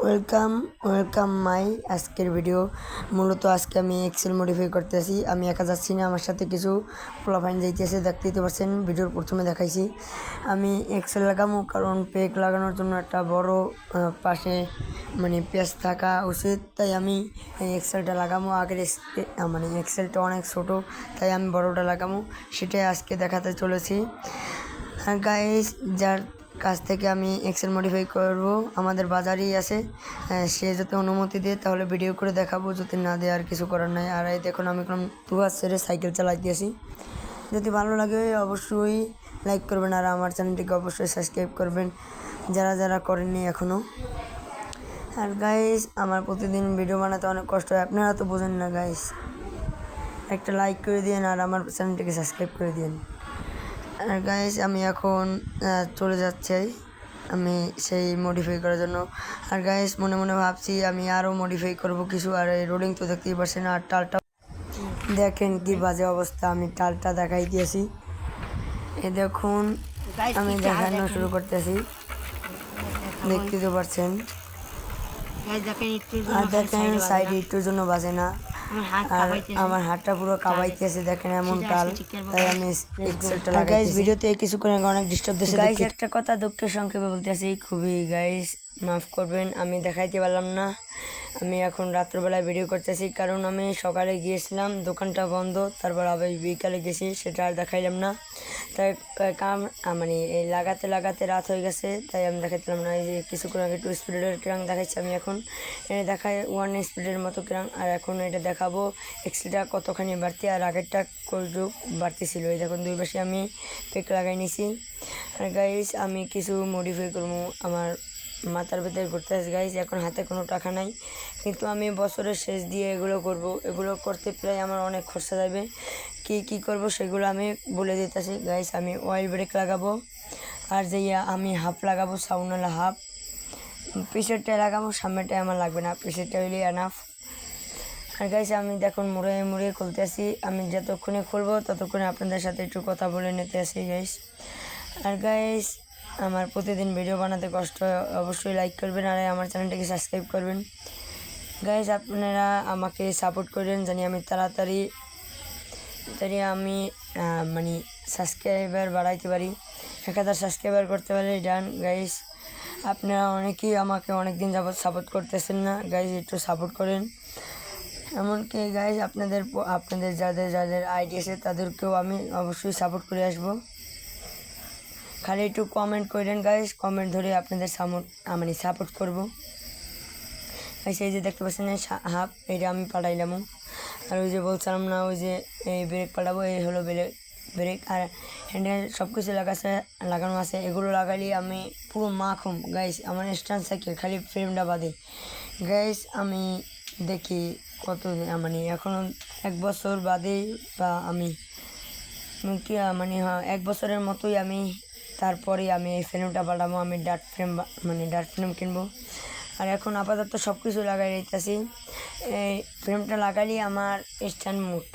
Welcome welcome my আজকের video. মূলত আজকে আমি এক্সেল মডিফাই করতেছি। আমি একা যাচ্ছি না, আমার সাথে কিছু পোলাপাইন যাইতেছে, দেখতেই তো পারছেন। ভিডিওর প্রথমে দেখাইছি আমি এক্সেল লাগামো, কারণ পেক লাগানোর জন্য একটা বড় পাশে পেজ থাকা উচিত। তাই আমি এই এক্সেলটা লাগামো। আগের এক্সেলটা অনেক ছোট, তাই আমি বড়টা লাগামো, সেটাই আজকে দেখাতে চলেছি। হ্যাঁ গাইস, যার কাছ থেকে আমি এক্সেল মডিফাই করব আমাদের বাজারেই আছে। সে যদি অনুমতি দেয় তাহলে ভিডিও করে দেখাবো, যদি না দেয় আর কিছু করার নাই। আর এই দেখুন আমি কোনো দুহাত ছেড়ে সাইকেল চালাইতেছি। যদি ভালো লাগে অবশ্যই লাইক করবেন, আর আমার চ্যানেলটিকে অবশ্যই সাবস্ক্রাইব করবেন যারা যারা করেননি এখনও। আর গাইস, আমার প্রতিদিন ভিডিও বানাতে অনেক কষ্ট হয়, আপনারা তো বোঝেন না গাইস। একটা লাইক করে দিন আর আমার চ্যানেলটিকে সাবস্ক্রাইব করে দিন। আর গাইস, আমি এখন চলে যাচ্ছি আমি সেই মডিফাই করার জন্য। আর গাইস, মনে মনে ভাবছি আমি আরও মডিফাই করব কিছু। আর এই রোলিং তো দেখতেই পারছেন, আর টালটা দেখেন কি বাজে অবস্থা। আমি টালটা দেখাই দিয়েছি, এ দেখুন আমি দেখানো শুরু করতেছি, দেখতেই তো পারছেন। আর দেখেন সাইডে একটুর জন্য বাজে না, আর আমার হাতটা পুরো কাবাইতেছে, দেখেন এমন টাল। তাই আমি এক্সেলটা লাগাইছি। ভিডিওতে কিছু করে অনেক ডিস্টার্ব দিয়েছে গাইস। একটা কথা দুঃখের সংক্ষেপে বলতেছি, খুবই গাইস মাফ করবেন, আমি দেখাইতে পারলাম না। আমি এখন রাত্রবেলায় ভিডিও করতেছি, কারণ আমি সকালে গিয়েছিলাম, দোকানটা বন্ধ, তারপর আবার বিকালে গেছি, সেটা আর দেখাইলাম না। তাই এই লাগাতে লাগাতে রাত হয়ে গেছে, তাই আমি দেখাইছিলাম না। এই যে কিছুক্ষণ আগে 2 স্পিডের ক্রাং দেখাচ্ছি, আমি এখন এটা দেখাই 1 স্পিডের মতো ক্রাং। আর এখন এটা দেখাবো এক্সেলটা কতখানি বাড়তি, আর আগেরটা কতটুকু বাড়তি ছিল। এই দেখুন দুই পাশে আমি পেক লাগাই নিছি। আর গাইস, আমি কিছু মডিফাই করবো, আমার মাথার ভেতরে ঘুরতে আসে গাইস। এখন হাতে কোনো টাকা নাই, কিন্তু আমি বছরের শেষ দিয়ে এগুলো করব। এগুলো করতে প্রায় আমার অনেক খরচা যাবে। কি করব সেগুলো আমি বলে দিতেছি গাইস। আমি অয়েল ব্রেক লাগাবো, আর যে আমি হাফ লাগাবো, সাউন্ডওয়ালা হাফ। পিছেরটায় লাগাবো, সামনেটায় আমার লাগবে না, পিছেরটা হইলে এনাফ। আর গাইস, আমি দেখুন মুড়ে মুড়ে খুলতেছি। আমি যতক্ষণে খুলবো ততক্ষণে আপনাদের সাথে একটু কথা বলে নিতে আসি গাইস। আর গাইস, আমার প্রতিদিন ভিডিও বানাতে কষ্ট হয়, অবশ্যই লাইক করবেন আর আমার চ্যানেলটাকে সাবস্ক্রাইব করবেন গাইস। আপনারা আমাকে সাপোর্ট করবেন, জানি আমি তাড়াতাড়ি আমি সাবস্ক্রাইবার বাড়াইতে পারি। 1000 সাবস্ক্রাইবার করতে পারলে ডান গাইস। আপনারা অনেকেই আমাকে অনেক দিন যাবৎ সাপোর্ট করতেছেন না গাইস, একটু সাপোর্ট করেন। এমনকি গাইস, আপনাদের যাদের যাদের আইডি আছে তাদেরকেও আমি অবশ্যই সাপোর্ট করে আসবো। খালি একটু কমেন্ট করেন গাইস, কমেন্ট ধরে আপনাদের সাপোর্ট করব গাইস। এই যে দেখতে পাচ্ছেন হাফ, এটা আমি পাঠাইলাম। আর ওই যে বলছিলাম না, ওই যে এই ব্রেক পাঠাবো, এই হলো ব্রেক। আর হ্যান্ডেল সব কিছু লাগানো আছে। এগুলো লাগালে আমি পুরো মাখুম গাইস, আমার স্ট্যান্ড সাইকেল খালি ফ্রেমটা বাদে গাইস। আমি দেখি এখনও 1 বছর বাদে, বা আমি কি হ্যাঁ 1 বছরের মতোই আমি, তারপরে আমি এই ফ্রেমটা পাঠাবো। আমি ডার্ট ফ্রেম কিনবো। আর এখন আপাতত সব কিছু লাগাই দিতেছি। এই ফ্রেমটা লাগালেই আমার স্ট্যান্ড মুড